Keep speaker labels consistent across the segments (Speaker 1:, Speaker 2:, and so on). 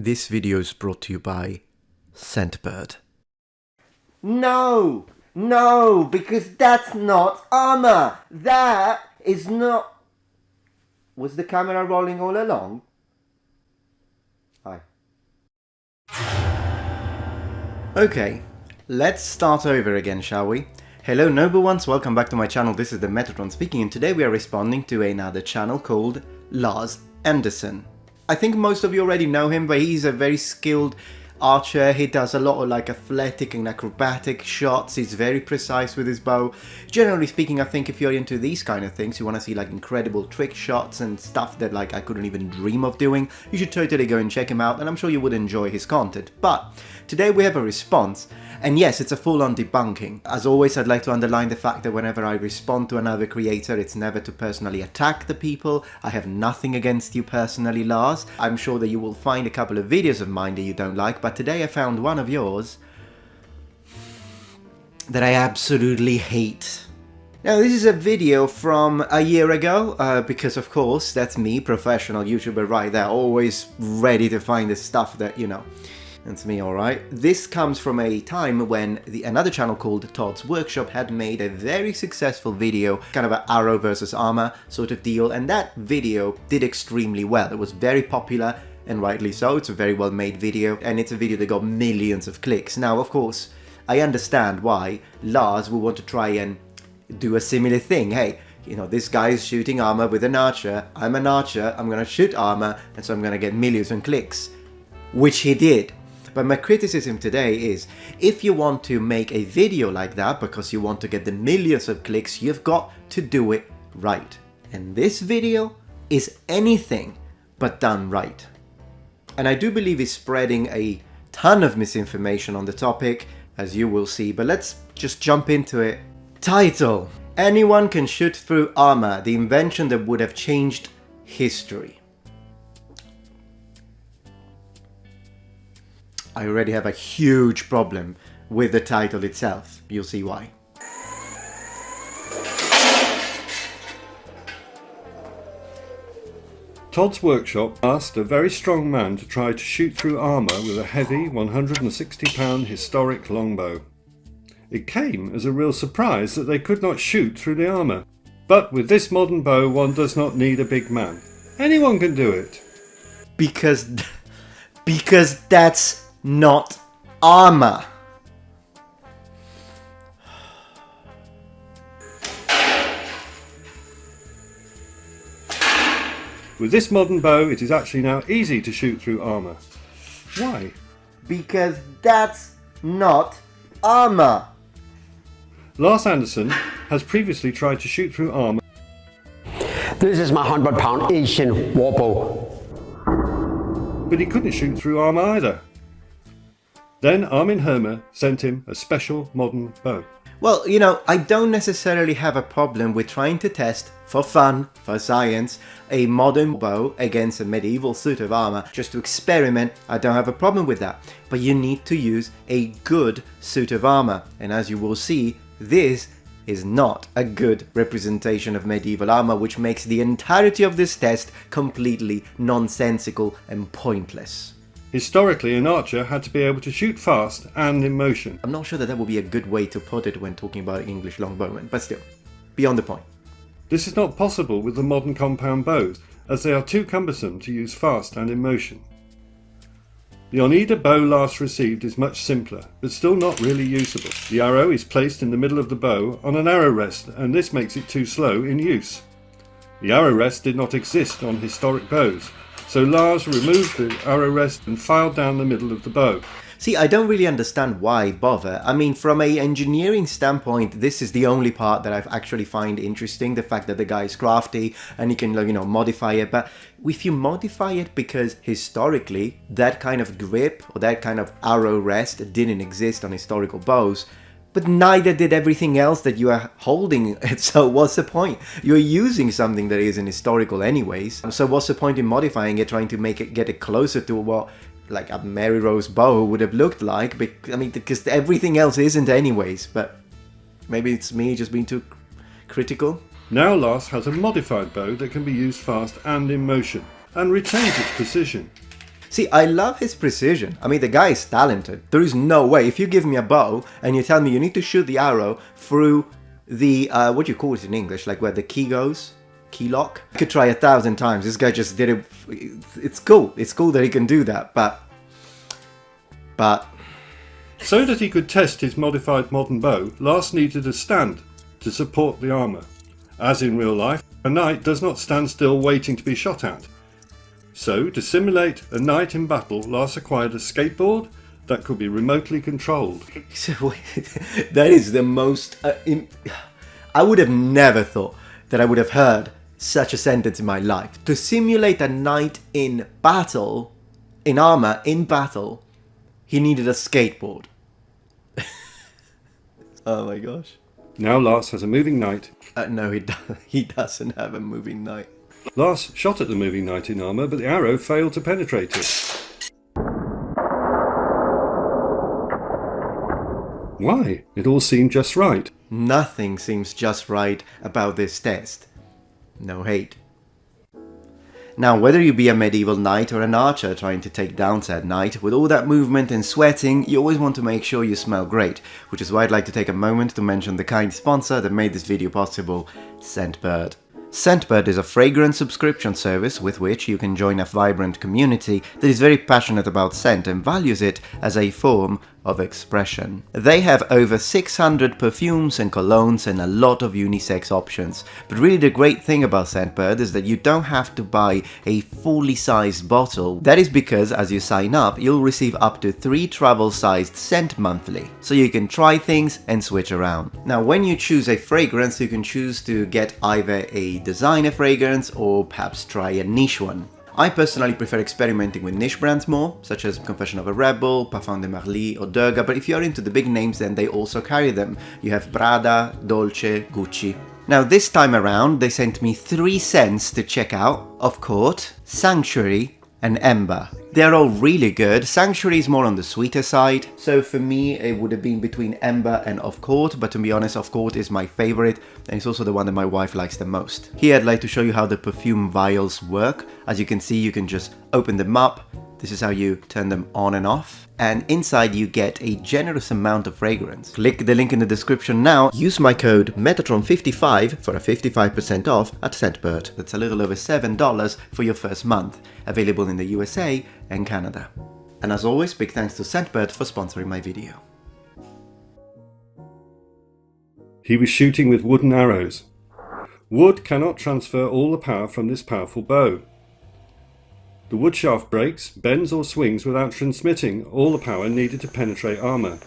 Speaker 1: This video is brought to you by Scentbird.
Speaker 2: No, because that's not armor. That is not... Was the camera rolling all along? Hi.
Speaker 1: Okay, let's start over again, shall we? Hello noble ones, welcome back to my channel. This is the Metatron speaking, and today we are responding to another channel called Lars Andersen. I think most of you already know him, but he's a very skilled archer. He does a lot of like athletic and acrobatic shots. He's very precise with his bow. Generally speaking, I think if you're into these kind of things, you want to see like incredible trick shots and stuff that like I couldn't even dream of doing, you should totally go and check him out, and I'm sure you would enjoy his content. But today we have a response, and yes, it's a full-on debunking. As always, I'd like to underline the fact that whenever I respond to another creator, it's never to personally attack the people. I have nothing against you personally, Lars. I'm sure that you will find a couple of videos of mine that you don't like, but today I found one of yours that I absolutely hate. Now, this is a video from a year ago, because of course, that's me, professional YouTuber right there, always ready to find the stuff that, you know, that's me, alright. This comes from a time when another channel called Todd's Workshop had made a very successful video, kind of an arrow versus armor sort of deal, and that video did extremely well. It was very popular, and rightly so. It's a very well made video, and it's a video that got millions of clicks. Now, of course, I understand why Lars will want to try and do a similar thing. Hey, you know, this guy is shooting armor with an archer. I'm an archer, I'm gonna shoot armor, and so I'm gonna get millions of clicks. Which he did. But my criticism today is, if you want to make a video like that because you want to get the millions of clicks, you've got to do it right. And this video is anything but done right. And I do believe he's spreading a ton of misinformation on the topic, as you will see, but let's just jump into it. Title: Anyone can shoot through armor, the invention that would have changed history. I already have a huge problem with the title itself. You'll see why.
Speaker 3: Todd's Workshop asked a very strong man to try to shoot through armour with a heavy 160-pound historic longbow. It came as a real surprise that they could not shoot through the armour. But with this modern bow, one does not need a big man. Anyone can do it.
Speaker 1: Because that's not armor.
Speaker 3: With this modern bow, it is actually now easy to shoot through armour. Why?
Speaker 2: Because that's not armor.
Speaker 3: Lars Andersen has previously tried to shoot through armour.
Speaker 4: This is my 100-pound Asian warbow.
Speaker 3: But he couldn't shoot through armour either. Then Armin Hermer sent him a special modern bow.
Speaker 1: Well, you know, I don't necessarily have a problem with trying to test, for fun, for science, a modern bow against a medieval suit of armor, just to experiment. I don't have a problem with that. But you need to use a good suit of armor. And as you will see, this is not a good representation of medieval armor, which makes the entirety of this test completely nonsensical and pointless.
Speaker 3: Historically, an archer had to be able to shoot fast and in motion.
Speaker 1: I'm not sure that would be a good way to put it when talking about English longbowmen, but still, beyond the point.
Speaker 3: This is not possible with the modern compound bows, as they are too cumbersome to use fast and in motion. The Oneida bow Lars received is much simpler, but still not really usable. The arrow is placed in the middle of the bow on an arrow rest, and this makes it too slow in use. The arrow rest did not exist on historic bows, so Lars removed the arrow rest and filed down the middle of the bow.
Speaker 1: See, I don't really understand why bother. I mean, from an engineering standpoint, this is the only part that I actually find interesting, the fact that the guy is crafty and he can, you know, modify it. But if you modify it because historically that kind of grip or that kind of arrow rest didn't exist on historical bows, but neither did everything else that you are holding. So what's the point? You're using something that isn't historical anyways. So what's the point in modifying it, trying to make it, get it closer to what like a Mary Rose bow would have looked like? I mean, because everything else isn't anyways. But maybe it's me just being too critical.
Speaker 3: Now Lars has a modified bow that can be used fast and in motion, and retains its precision.
Speaker 1: See, I love his precision. I mean, the guy is talented. There is no way, if you give me a bow and you tell me you need to shoot the arrow through the, what do you call it in English? Like where the key goes? Key lock? I could try 1,000 times. This guy just did it. It's cool. It's cool that he can do that, but...
Speaker 3: So that he could test his modified modern bow, Lars needed a stand to support the armour. As in real life, a knight does not stand still waiting to be shot at. So, to simulate a knight in battle, Lars acquired a skateboard that could be remotely controlled.
Speaker 1: That is the most... I would have never thought that I would have heard such a sentence in my life. To simulate a knight in battle, in armor, in battle, he needed a skateboard. Oh my gosh.
Speaker 3: Now Lars has a moving knight.
Speaker 1: No, he doesn't have a moving knight.
Speaker 3: Lars shot at the moving knight in armour, but the arrow failed to penetrate it. Why? It all seemed just right.
Speaker 1: Nothing seems just right about this test. No hate. Now, whether you be a medieval knight or an archer trying to take down said knight, with all that movement and sweating, you always want to make sure you smell great, which is why I'd like to take a moment to mention the kind sponsor that made this video possible, Scentbird. Scentbird is a fragrance subscription service with which you can join a vibrant community that is very passionate about scent and values it as a form of expression. They have over 600 perfumes and colognes and a lot of unisex options. But really the great thing about Scentbird is that you don't have to buy a fully sized bottle. That is because as you sign up, you'll receive up to 3 travel-sized scent monthly. So you can try things and switch around. Now when you choose a fragrance, you can choose to get either a designer fragrance or perhaps try a niche one. I personally prefer experimenting with niche brands more, such as Confession of a Rebel, Parfum de Marly or Durga, but if you're into the big names then they also carry them. You have Prada, Dolce, Gucci. Now this time around they sent me 3 scents to check out, of Court, Sanctuary and Ember. They're all really good. Sanctuary is more on the sweeter side, so for me it would have been between Ember and Of Court, but to be honest, Of Court is my favorite and it's also the one that my wife likes the most. Here I'd like to show you how the perfume vials work. As you can see, you can just open them up. This is how you turn them on and off. And inside you get a generous amount of fragrance. Click the link in the description now. Use my code Metatron55 for a 55% off at Scentbird. That's a little over $7 for your first month. Available in the USA and Canada. And as always, big thanks to Scentbird for sponsoring my video.
Speaker 3: He was shooting with wooden arrows. Wood cannot transfer all the power from this powerful bow. The wood shaft breaks, bends or swings without transmitting all the power needed to penetrate armour.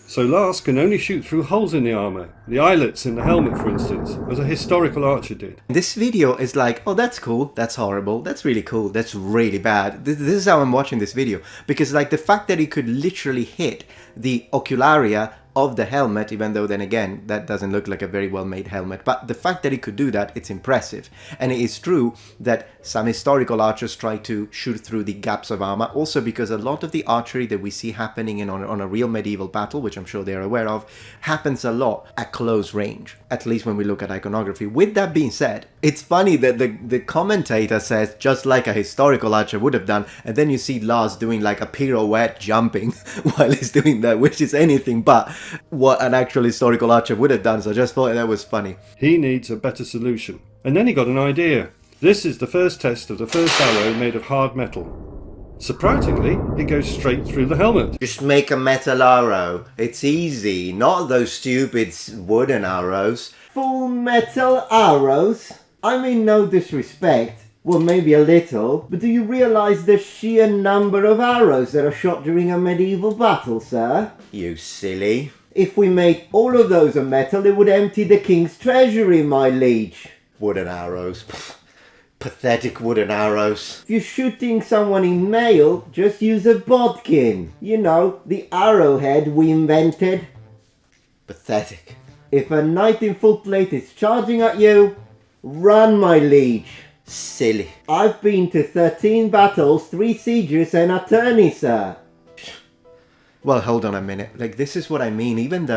Speaker 3: So Lars can only shoot through holes in the armour, the eyelets in the helmet for instance, as a historical archer did.
Speaker 1: This video is like, oh that's cool, that's horrible, that's really cool, that's really bad. This is how I'm watching this video. Because like the fact that he could literally hit the ocularia of the helmet, even though then again that doesn't look like a very well made helmet, but the fact that he could do that, it's impressive. And it is true that some historical archers try to shoot through the gaps of armor, also because a lot of the archery that we see happening on a real medieval battle, which I'm sure they're aware of, happens a lot at close range, at least when we look at iconography. With that being said, it's funny that the commentator says just like a historical archer would have done, and then you see Lars doing like a pirouette jumping while he's doing that, which is anything but what an actual historical archer would have done, so I just thought that was funny.
Speaker 3: He needs a better solution. And then he got an idea. This is the first test of the first arrow made of hard metal. Surprisingly, it goes straight through the helmet.
Speaker 2: Just make a metal arrow. It's easy, not those stupid wooden arrows. Full metal arrows? I mean no disrespect. Well, maybe a little, but do you realise the sheer number of arrows that are shot during a medieval battle, sir?
Speaker 1: You silly.
Speaker 2: If we made all of those of metal, it would empty the king's treasury, my liege.
Speaker 1: Wooden arrows. Pathetic wooden arrows.
Speaker 2: If you're shooting someone in mail, just use a bodkin. You know, the arrowhead we invented.
Speaker 1: Pathetic.
Speaker 2: If a knight in full plate is charging at you, run, my liege.
Speaker 1: Silly.
Speaker 2: I've been to 13 battles, 3 sieges and a tourney, sir.
Speaker 1: Well, hold on a minute. Like, this is what I mean. Even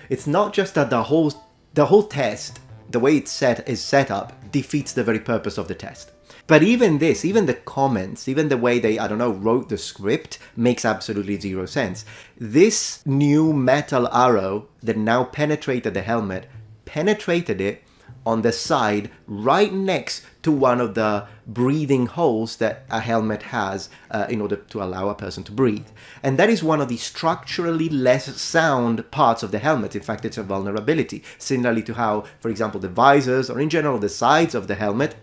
Speaker 1: it's not just that the whole test the way it's set up, defeats the very purpose of the test. But even this, even the comments, even the way they, I don't know, wrote the script makes absolutely zero sense. This new metal arrow that now penetrated the helmet, penetrated it on the side right next to one of the breathing holes that a helmet has in order to allow a person to breathe. And that is one of the structurally less sound parts of the helmet. In fact, it's a vulnerability, similarly to how, for example, the visors or in general the sides of the helmet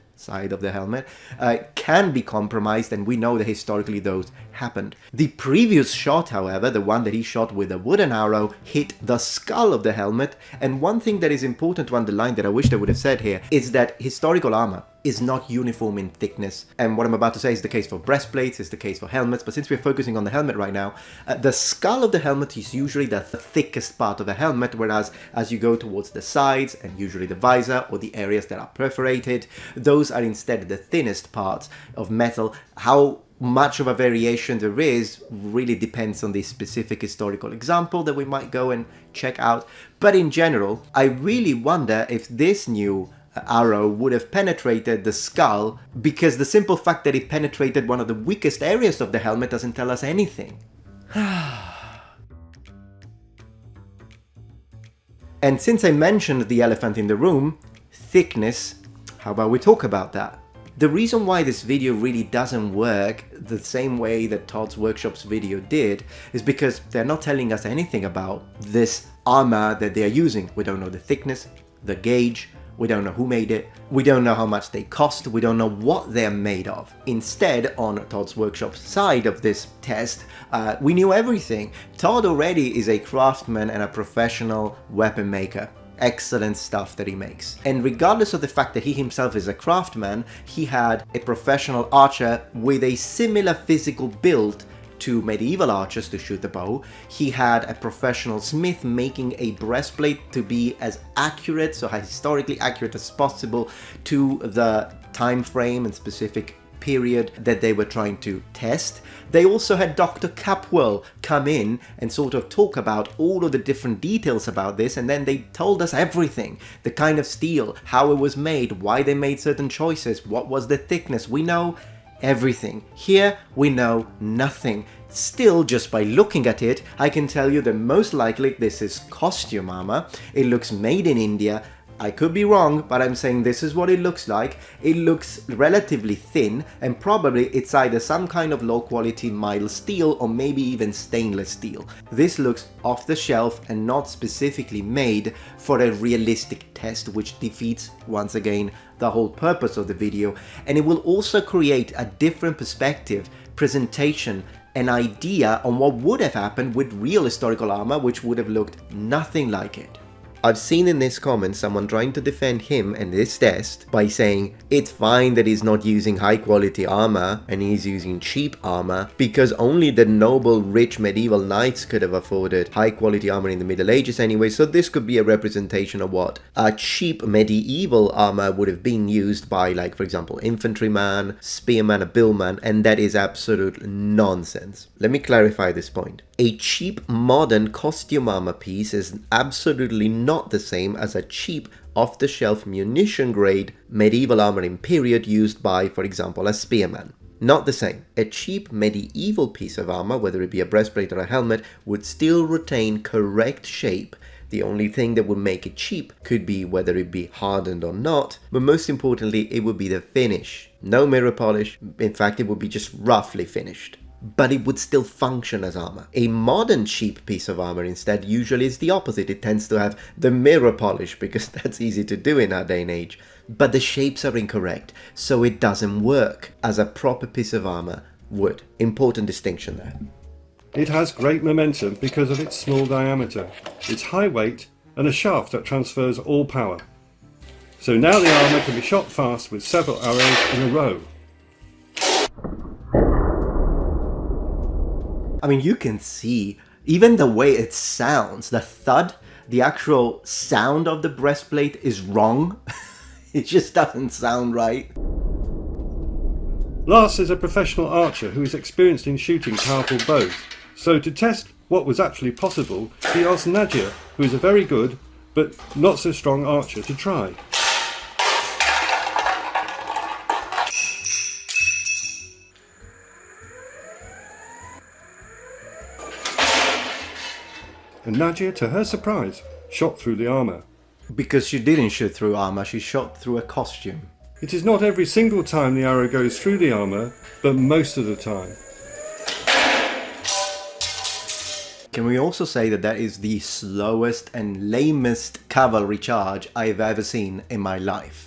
Speaker 1: can be compromised, and we know that historically those happened. The previous shot, however, the one that he shot with a wooden arrow, hit the skull of the helmet, and one thing that is important to underline that I wish I would have said here is that historical armor is not uniform in thickness, and what I'm about to say is the case for breastplates, is the case for helmets, but since we're focusing on the helmet right now, the skull of the helmet is usually the thickest part of a helmet, whereas as you go towards the sides and usually the visor or the areas that are perforated, those are instead the thinnest parts of metal. How much of a variation there is really depends on the specific historical example that we might go and check out, but in general, I really wonder if this new arrow would have penetrated the skull, because the simple fact that it penetrated one of the weakest areas of the helmet doesn't tell us anything. And since I mentioned the elephant in the room, thickness, how about we talk about that? The reason why this video really doesn't work the same way that Todd's Workshop's video did is because they're not telling us anything about this armor that they are using. We don't know the thickness, the gauge, we don't know who made it, we don't know how much they cost, we don't know what they're made of. Instead, on Todd's Workshop's side of this test, we knew everything. Todd already is a craftsman and a professional weapon maker. Excellent stuff that he makes. And regardless of the fact that he himself is a craftsman, he had a professional archer with a similar physical build to medieval archers to shoot the bow. He had a professional smith making a breastplate to be as accurate, so as historically accurate as possible to the time frame and specific period that they were trying to test. They also had Dr. Capwell come in and sort of talk about all of the different details about this, and then they told us everything. The kind of steel, how it was made, why they made certain choices, what was the thickness. We know everything. Here we know nothing. Still, just by looking at it, I can tell you that most likely this is costume armor. It looks made in India. I could be wrong, but I'm saying this is what it looks like. It looks relatively thin, and probably it's either some kind of low quality mild steel or maybe even stainless steel. This looks off the shelf and not specifically made for a realistic test, which defeats, once again, the whole purpose of the video. And it will also create a different perspective, presentation, an idea on what would have happened with real historical armor, which would have looked nothing like it. I've seen in this comment someone trying to defend him and this test by saying it's fine that he's not using high quality armor and he's using cheap armor because only the noble rich medieval knights could have afforded high quality armor in the Middle Ages anyway, so this could be a representation of what a cheap medieval armor would have been used by, like, for example, infantryman, spearman, a billman, and that is absolute nonsense. Let me clarify this point. A cheap modern costume armor piece is absolutely not the same as a cheap off-the-shelf munition grade medieval armor in period used by, for example, a spearman. Not the same. A cheap medieval piece of armor, whether it be a breastplate or a helmet, would still retain correct shape. The only thing that would make it cheap could be whether it be hardened or not, but most importantly, it would be the finish. No mirror polish, in fact, it would be just roughly finished. But it would still function as armor. A modern cheap piece of armor instead usually is the opposite. It tends to have the mirror polish because that's easy to do in our day and age. But the shapes are incorrect, so it doesn't work as a proper piece of armor would. Important distinction there.
Speaker 3: It has great momentum because of its small diameter, its high weight, and a shaft that transfers all power. So now the armour can be shot fast with several arrows in a row.
Speaker 1: I mean, you can see, even the way it sounds, the thud, the actual sound of the breastplate is wrong. It just doesn't sound right.
Speaker 3: Lars is a professional archer who is experienced in shooting powerful bows. So to test what was actually possible, he asked Nadia, who is a very good but not so strong archer, to try. and Nadia, to her surprise, shot through the armour.
Speaker 1: Because she didn't shoot through armor, she shot through a costume.
Speaker 3: It is not every single time the arrow goes through the armour, but most of the time.
Speaker 1: Can we also say that that is the slowest and lamest cavalry charge I've ever seen in my life?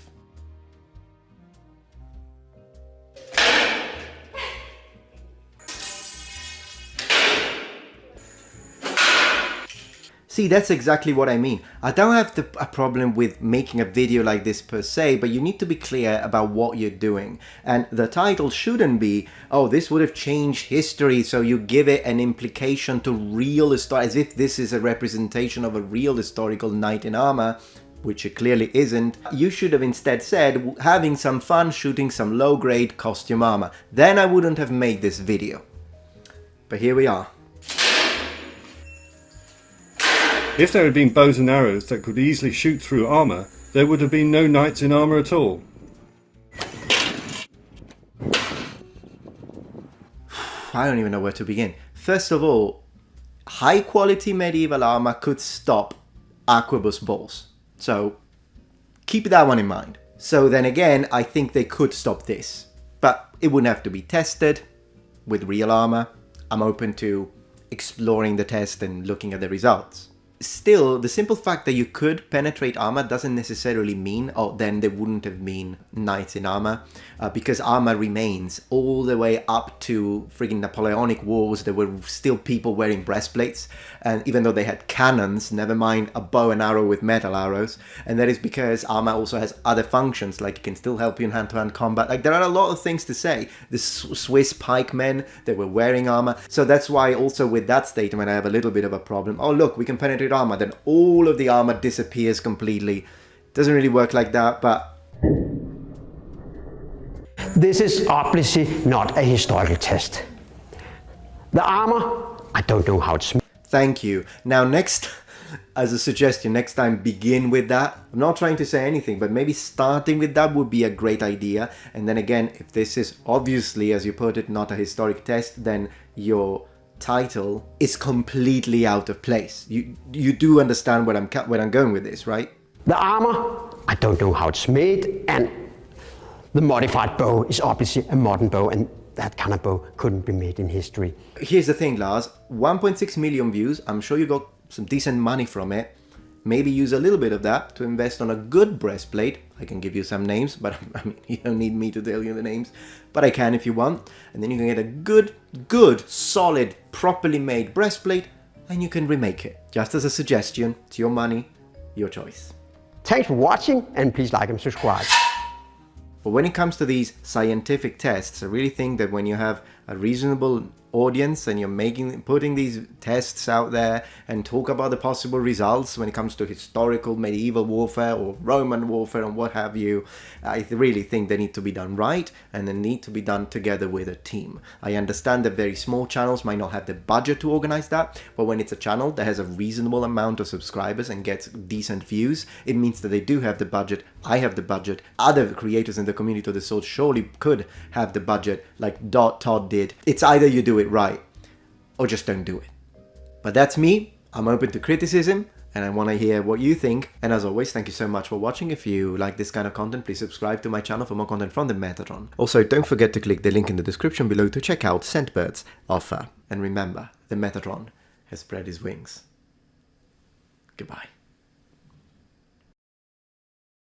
Speaker 1: See, that's exactly what I mean. I don't have a problem with making a video like this per se, but you need to be clear about what you're doing. And the title shouldn't be, oh, this would have changed history, so you give it an implication to real history, as if this is a representation of a real historical knight in armor, which it clearly isn't. You should have instead said, having some fun shooting some low-grade costume armor. Then I wouldn't have made this video. But here we are.
Speaker 3: If there had been bows and arrows that could easily shoot through armour, there would have been no knights in armour at all.
Speaker 1: I don't even know where to begin. First of all, high quality medieval armor could stop arquebus balls. So keep that one in mind. So then again, I think they could stop this. But it wouldn't have to be tested with real armor. I'm open to exploring the test and looking at the results. Still, the simple fact that you could penetrate armor doesn't necessarily mean, oh, then there wouldn't have been knights in armor, because armor remains all the way up to friggin' Napoleonic Wars. There were still people wearing breastplates, and even though they had cannons, never mind a bow and arrow with metal arrows, and that is because armor also has other functions, like it can still help you in hand-to-hand combat. Like, there are a lot of things to say. The Swiss pikemen, they were wearing armor, so that's why also with that statement I have a little bit of a problem. Oh look, we can penetrate armor, then all of the armor disappears completely. Doesn't really work like that, but
Speaker 4: This is obviously not a historical test. The armor, I don't know how it's made.
Speaker 1: thank you. Now next, as a suggestion, next time begin with that. I'm not trying to say anything, but maybe starting with that would be a great idea. And then again, if this is obviously, as you put it, not a historic test, then your title is completely out of place. You do understand where I'm going with this, right?
Speaker 4: The armor, I don't know how it's made, and the modified bow is obviously a modern bow, and that kind of bow couldn't be made in history.
Speaker 1: Here's the thing, Lars. 1.6 million views. I'm sure you got some decent money from it. Maybe use a little bit of that to invest on a good breastplate. I can give you some names, but I mean, you don't need me to tell you the names. But I can if you want. And then you can get a good, solid, properly made breastplate, and you can remake it. Just as a suggestion. It's your money, your choice.
Speaker 4: Thanks for watching, and please like and subscribe.
Speaker 1: But when it comes to these scientific tests, I really think that when you have a reasonable audience and you're putting these tests out there and talk about the possible results when it comes to historical medieval warfare or Roman warfare and what have you, I really think they need to be done right, and they need to be done together with a team. I understand that very small channels might not have the budget to organize that, but when it's a channel that has a reasonable amount of subscribers and gets decent views, it means that they do have the budget. I have the budget. Other creators in the community of the sword surely could have the budget like Todd did. It's either you do it right or just don't do it. But that's me. I'm open to criticism and I want to hear what you think. And as always, thank you so much for watching. If you like this kind of content, please subscribe to my channel for more content from the Metatron. Also, don't forget to click the link in the description below to check out Scentbird's offer. And remember, the Metatron has spread his wings. Goodbye.